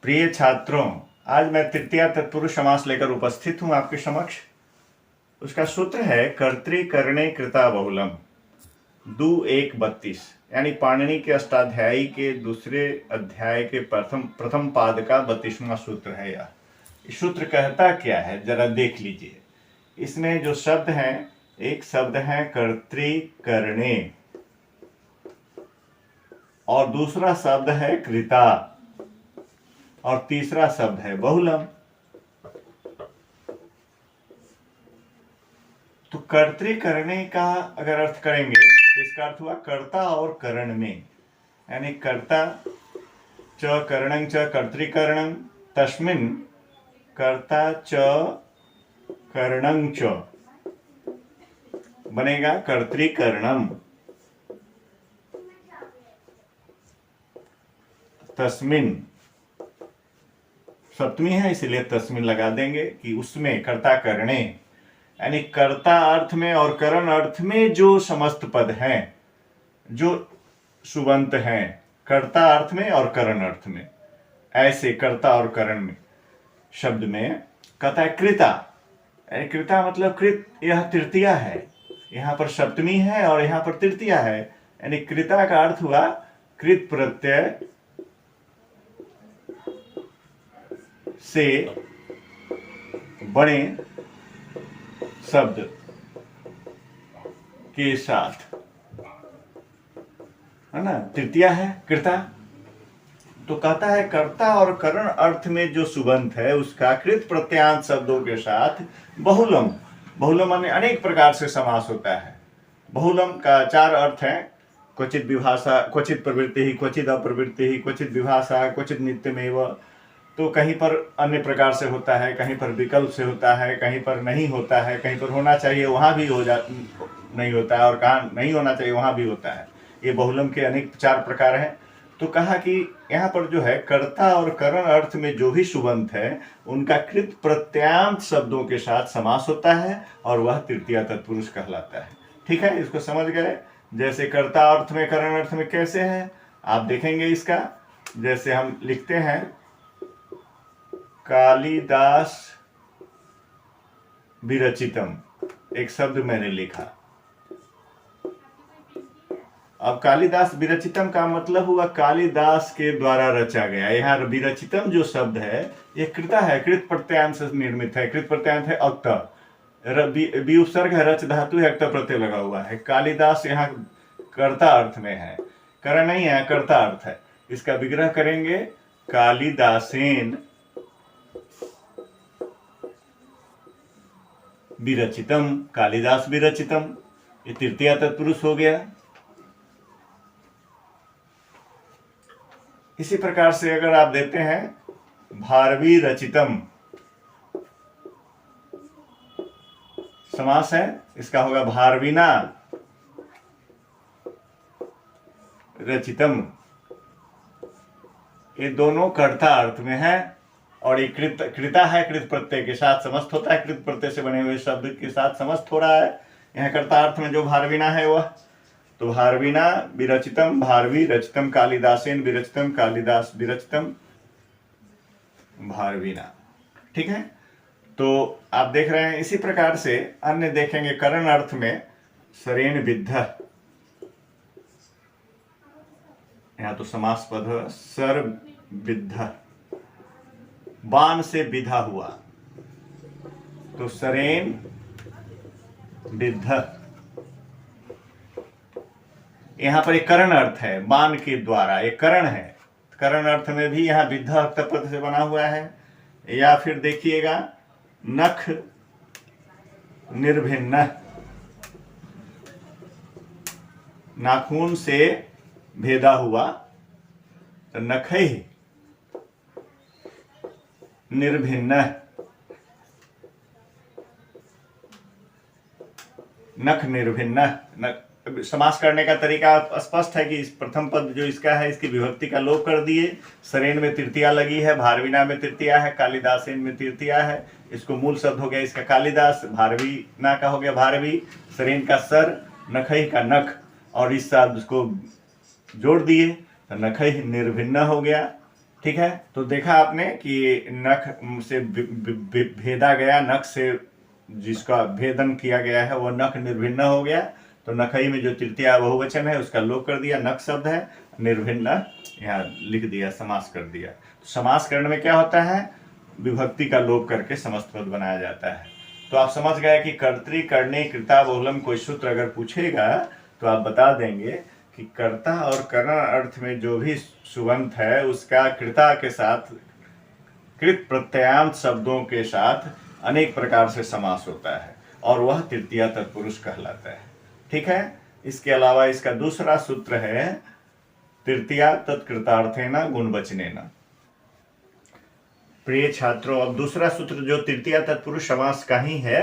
प्रिय छात्रों, आज मैं तृतीया तत्पुरुष समास लेकर उपस्थित हूं आपके समक्ष। उसका सूत्र है कर्तृकरणे कृता बहुलम 2:1:32, यानी पाणिनि के अष्टाध्यायी के दूसरे अध्याय के प्रथम पाद का 32वां सूत्र है। यह सूत्र कहता क्या है जरा देख लीजिए। इसमें जो शब्द हैं, एक शब्द है कर्तृकरणे और दूसरा शब्द है कृता और तीसरा शब्द है बहुलम। तो कर्तृकरणे का अगर अर्थ करेंगे तो इसका अर्थ हुआ कर्ता और करण में, यानी कर्ता च करणं च कर्तृकरणं तस्मिन् कर्ता च करणं च बनेगा कर्तृकरणम। तस्मिन् सप्तमी है इसलिए तस्मिन् लगा देंगे कि उसमें कर्ता करणे, यानी कर्ता अर्थ में और करण अर्थ में जो समस्त पद हैं, जो सुबंत हैं, कर्ता अर्थ में और करण अर्थ में, ऐसे कर्ता और करण में शब्द में कहता है कृता। कृता मतलब कृत, यह तृतीया है, यहाँ पर सप्तमी है और यहाँ पर तृतीया है, यानी कृता का अर्थ हुआ कृत प्रत्यय से बने शब्द के साथ, है ना, तृतीया है कृता। तो कहता है कर्ता और करण अर्थ में जो सुबंत है उसका कृत प्रत्यांत शब्दों के साथ बहुलम। बहुलम माने अनेक प्रकार से समास होता है। बहुलम का 4 अर्थ है, क्वचित विभाषा, क्वचित प्रवृत्ति ही, क्वचित अप्रवृत्ति ही, क्वचित विभाषा, क्वचित नित्यमेव। तो कहीं पर अन्य प्रकार से होता है, कहीं पर विकल्प से होता है, कहीं पर नहीं होता है, कहीं पर होना चाहिए वहां भी नहीं होता है, और कहाँ नहीं होना चाहिए वहां भी होता है। ये बहुलम के अनेक 4 प्रकार हैं। तो कहा कि यहाँ पर जो है कर्ता और करण अर्थ में जो भी सुबंत है उनका कृत प्रत्यांत शब्दों के साथ समास होता है और वह तृतीया तत्पुरुष कहलाता है। ठीक है, इसको समझ गए। जैसे कर्ता अर्थ में करण अर्थ में कैसे है आप देखेंगे इसका। जैसे हम लिखते हैं कालिदास विरचितम, एक शब्द मैंने लिखा। अब कालिदास विरचितम का मतलब हुआ कालिदास के द्वारा रचा गया। यहाँ विरचितम जो शब्द है ये कृता है, कृत प्रत्यांत से निर्मित है। कृत प्रत्यांत है अक्त, बी उपसर्ग है, रच धातु है, अक्त प्रत्यय लगा हुआ है। कालिदास यहाँ कर्ता अर्थ में है, करण नहीं है, कर्ता अर्थ है। इसका विग्रह करेंगे कालिदासेन विरचितम, कालिदास विरचितम, ये तृतीया तत्पुरुष हो गया। इसी प्रकार से अगर आप देते हैं भारवी रचितम समास है, इसका होगा भारवीना रचितम। ये दोनों कर्ता अर्थ में है और ये कृता है, कृत प्रत्यय के साथ समस्त होता है, कृत प्रत्यय से बने हुए शब्द के साथ समस्त हो रहा है। यहाँ कर्ता अर्थ में जो भारवीना है वह, तो भारवीना विरचितम, भारवी रचितम, कालिदासेन विरचितम, कालिदास विरचितम, भारवीना। ठीक है, तो आप देख रहे हैं। इसी प्रकार से अन्य देखेंगे करण अर्थ में सरेण विद्ध, यहाँ तो समास पद सर विद्ध, बाण से विधा हुआ, तो सरेण विद्ध। यहाँ पर एक करण अर्थ है, बाण के द्वारा एक करण है। करण अर्थ में भी यहाँ विद्ध पद से बना हुआ है। या फिर देखिएगा नख निर्भिन्न, नाखून से भेदा हुआ, तो नखै निर्भिन्न, नख निर्भिन्न। समास करने का तरीका स्पष्ट है कि इस प्रथम पद जो इसका है इसकी विभक्ति का लोप कर दिए। सरेण में तृतीया लगी है, भारवीना में तृतीया है, कालिदासेन में तृतीया है। इसको मूल शब्द हो गया इसका कालिदास, भारवीना का हो गया भारवी, सरेण का सर, नखई का नख, और इस शब्द को जोड़ दिए तो नखई निर्भिन्न हो गया। ठीक है, तो देखा आपने कि नख से भेदा गया, नख से जिसका भेदन किया गया है वह नख निर्भिन्न हो गया। तो नखई में जो तृतीया बहुवचन है उसका लोप कर दिया, नख शब्द है, निर्भिन्न यहाँ लिख दिया, समास कर दिया। तो समास करने में क्या होता है, विभक्ति का लोप करके समस्त पद बनाया जाता है। तो आप समझ गए कि कर्तृ, करणे, कृता, बहुलम कोई सूत्र अगर पूछेगा तो आप बता देंगे कि कर्ता और करण अर्थ में जो भी सुबंत है उसका कृता के साथ, कृत प्रत्ययांत शब्दों के साथ अनेक प्रकार से समास होता है और वह तृतीया तत्पुरुष कहलाता है। ठीक है, इसके अलावा इसका दूसरा सूत्र है तृतीया तत्कृतार्थेन गुणवचनेन। प्रिय छात्रों, अब दूसरा सूत्र जो तृतीया तत्पुरुष समास का ही है,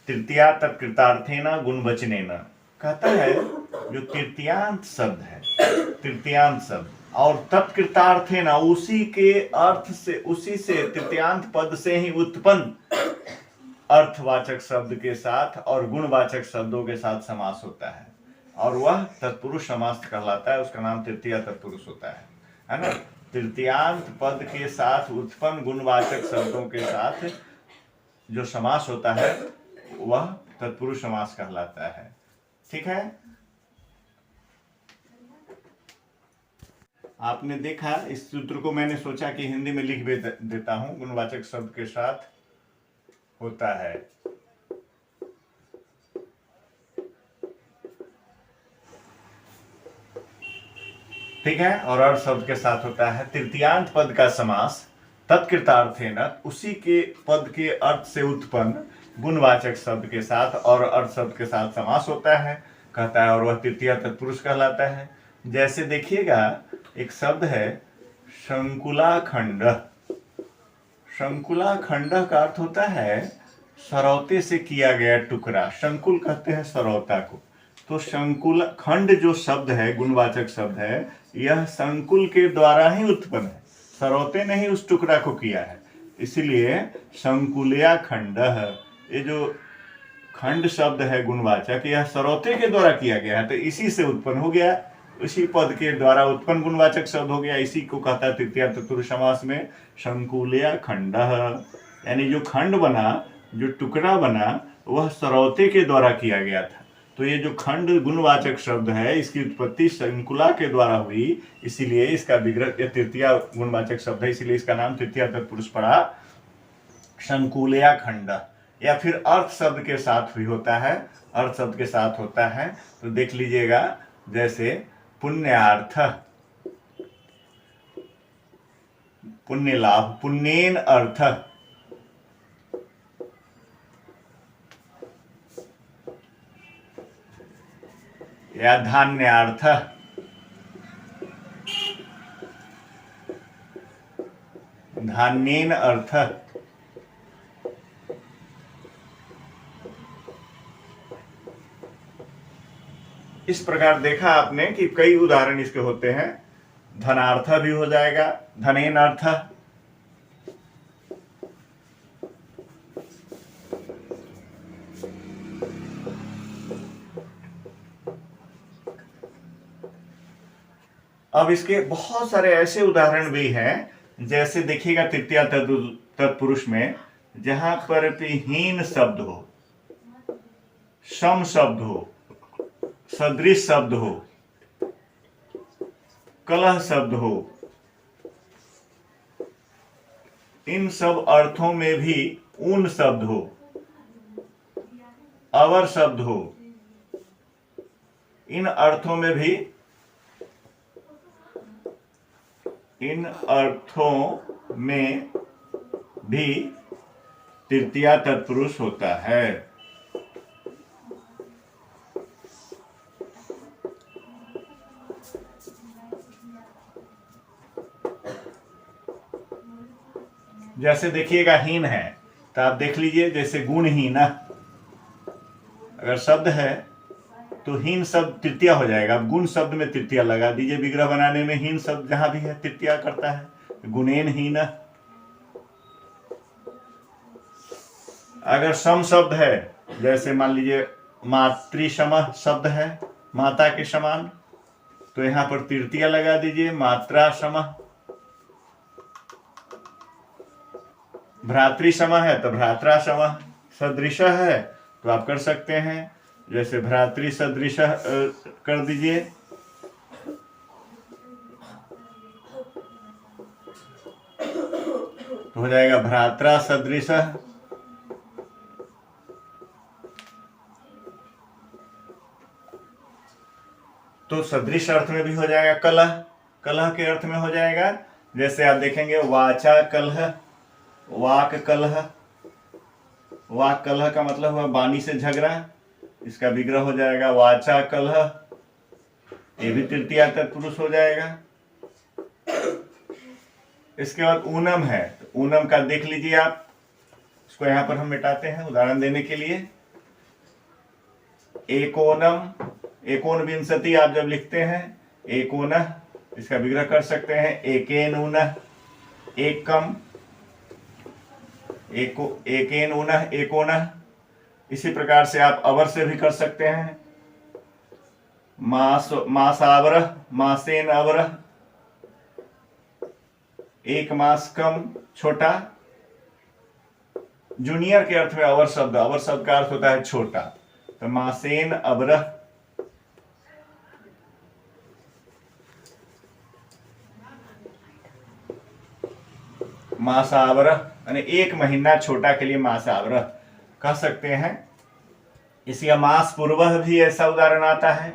तृतीया तत्कृतार्थेन गुणवचनेन, कहता है जो तृतीयांत शब्द है, तृतीयांत शब्द और तत्कृतार्थेन, उसी के अर्थ से, उसी से तृतीयांत पद से ही उत्पन्न अर्थवाचक शब्द के साथ और गुणवाचक शब्दों के साथ समास होता है और वह तत्पुरुष समास कहलाता है, उसका नाम तृतीया तत्पुरुष होता है ना। तृतीयांत पद के साथ उत्पन्न गुणवाचक शब्दों के साथ जो समास होता है वह तत्पुरुष समास कहलाता है। ठीक है, आपने देखा, इस सूत्र को मैंने सोचा कि हिंदी में लिख भी देता हूं, गुणवाचक शब्द के साथ होता है। ठीक है, और अर्थ शब्द के साथ होता है। तृतीयांत पद का समास तत्कृतार्थेन, उसी के पद के अर्थ से उत्पन्न गुणवाचक शब्द के साथ और अर्थ शब्द के साथ समास होता है, कहता है, और वह तृतीया तत्पुरुष कहलाता है। जैसे देखिएगा, एक शब्द है शंकुलाखंड। शंकुलाखंड का अर्थ होता है सरौते से किया गया टुकड़ा, शंकुल कहते हैं सरौता को। तो शंकुल खंड जो शब्द है, गुणवाचक शब्द है, यह संकुल के द्वारा ही उत्पन्न है, सरौते ने ही उस टुकड़ा को किया है, इसलिए संकुलया खंड। ये जो खंड शब्द है गुणवाचक, यह सरौते के द्वारा किया गया है, तो इसी से उत्पन्न हो गया, इसी पद के द्वारा उत्पन्न गुणवाचक शब्द हो गया। इसी को कहता है तृतीया तत्पुरुष समास में संकुलया खंड, यानी जो खंड बना, जो टुकड़ा बना, वह सरौते के द्वारा किया गया था। तो ये जो खंड गुणवाचक शब्द है, इसकी उत्पत्ति संकुला के द्वारा हुई, इसीलिए इसका विग्रह तृतीया गुणवाचक शब्द है, इसीलिए इसका नाम तृतीया तत्पुरुष पड़ा, संकुलया खंड। या फिर अर्थ शब्द के साथ भी होता है, अर्थ शब्द के साथ होता है। तो देख लीजिएगा, जैसे पुण्यार्थ, पुण्य लाभ, पुण्येन अर्थ, या धान्यार्थ, धान्येन अर्थ। इस प्रकार देखा आपने कि कई उदाहरण इसके होते हैं। धनार्थ भी हो जाएगा, धनेन अर्थ। अब इसके बहुत सारे ऐसे उदाहरण भी हैं, जैसे देखिएगा तृतीया तत्पुरुष में जहां पर भी हीन शब्द हो, सम शब्द हो, सदृश शब्द हो, कलह शब्द हो, इन सब अर्थों में भी ऊन शब्द हो, अवर शब्द हो, इन अर्थों में भी, इन अर्थों में भी तृतीया तत्पुरुष होता है। जैसे देखिएगा हीन है, तो आप देख लीजिए, जैसे गुणहीन, अगर शब्द है तो हीन शब्द तृतीया हो जाएगा। अब गुण शब्द में तृतीया लगा दीजिए, विग्रह बनाने में हीन शब्द जहां भी है तृतीया करता है, गुणेन हीन। अगर सम शब्द है, जैसे मान लीजिए मातृसम शब्द है, माता के समान, तो यहां पर तृतीया लगा दीजिए, मात्रा सम। भ्रातृसम है तो भ्रात्रासम, सदृश है तो आप कर सकते हैं, जैसे भ्रातृ सदृश कर दीजिए। तो हो जाएगा भ्रात्रा सदृश। तो सदृश अर्थ में भी हो जाएगा कलह, कलह के अर्थ में हो जाएगा, जैसे आप देखेंगे वाचा कलह, वाक कलह। वाक कलह का मतलब हुआ वाणी से झगड़ा, इसका विग्रह हो जाएगा वाचा कलह, ये भी तृतीया तत्पुरुष हो जाएगा। इसके बाद ऊनम है, तो ऊनम का देख लीजिए आप, इसको यहां पर हम मिटाते हैं उदाहरण देने के लिए। एकोनम, एकोन विंशति आप जब लिखते हैं, एकोन, इसका विग्रह कर सकते हैं एकेन ऊनः, एकम, एकेन ऊनः एकोनः। इसी प्रकार से आप अवर से भी कर सकते हैं, मासावरः, मासेन अवरः, एक मास कम छोटा। जूनियर के अर्थ में अवर शब्द, अवर शब्द का अर्थ होता है छोटा, तो मासेन अवरः। मासावरः यानी एक महीना छोटा के लिए मासावरः कह सकते हैं। इसका मास पूर्वः भी ऐसा उदाहरण आता है,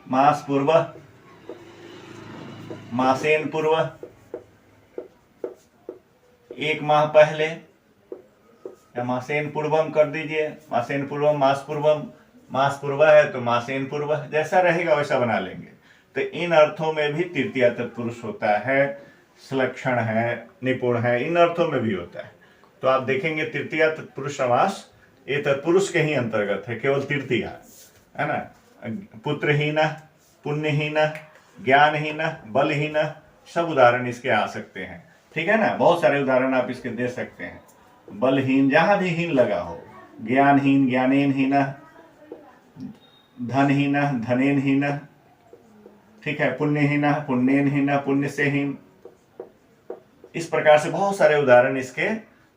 मास पूर्वः, मासेन पूर्वः, एक माह पहले, या मासेन पूर्वम कर दीजिए, मासेन पूर्वम, मास पूर्वम, मास पूर्व है तो मासेन पूर्व, जैसा रहेगा वैसा बना लेंगे। तो इन अर्थों में भी तृतीया तत्पुरुष होता है, सुलक्षण है, निपुण है, इन अर्थों में भी होता है। तो आप देखेंगे तृतीया तत्पुरुष समास ये तत्पुरुष के ही अंतर्गत है, केवल तृतीया है ना। पुत्रहीन, पुण्यहीन, ज्ञानहीन, बलहीन, सब उदाहरण इसके आ सकते हैं, ठीक है ना। बहुत सारे उदाहरण आप इसके दे सकते हैं। बलहीन, जहां भी हीन लगा हो, ज्ञानहीन, ज्ञानेन हीन, धनहीन, धनेन हीन, ठीक है, पुण्यहीन, पुण्येन हीन, पुण्य से हीन। इस प्रकार से बहुत सारे उदाहरण इसके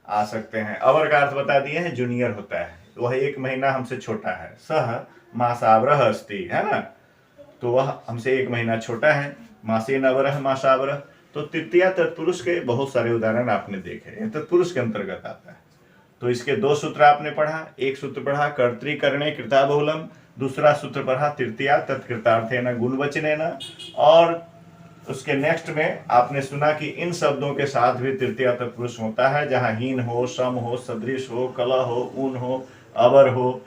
आ सकते हैं। अवर का अर्थ बता दिए हैं, जूनियर होता है, वह एक महीना हमसे छोटा है। सह मासावरः अस्ति, है ना, तो वह हमसे एक महीना छोटा है। मासेन अवरः मासावरः। तो तृतीया तत्पुरुष के बहुत सारे उदाहरण आपने देखे, यह तत्पुरुष के अंतर्गत आता है। तो इसके दो सूत्र आपने पढ़ा, एक सूत्र पढ़ा कर्तृकरणे कृता बहुलम, दूसरा सूत्र पढ़ा तृतीया तत्कृतार्थेन गुणवचनेन, और उसके नेक्स्ट में आपने सुना कि इन शब्दों के साथ भी तृतीया तत्पुरुष होता है, जहां हीन हो, सम हो, सदृश हो, कला हो, ऊन हो, अवर हो,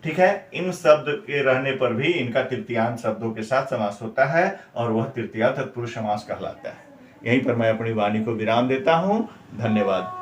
ठीक है। इन शब्द के रहने पर भी इनका तृतीयांत शब्दों के साथ समास होता है और वह तृतीया तत्पुरुष समास कहलाता है। यहीं पर मैं अपनी वाणी को विराम देता हूं। धन्यवाद।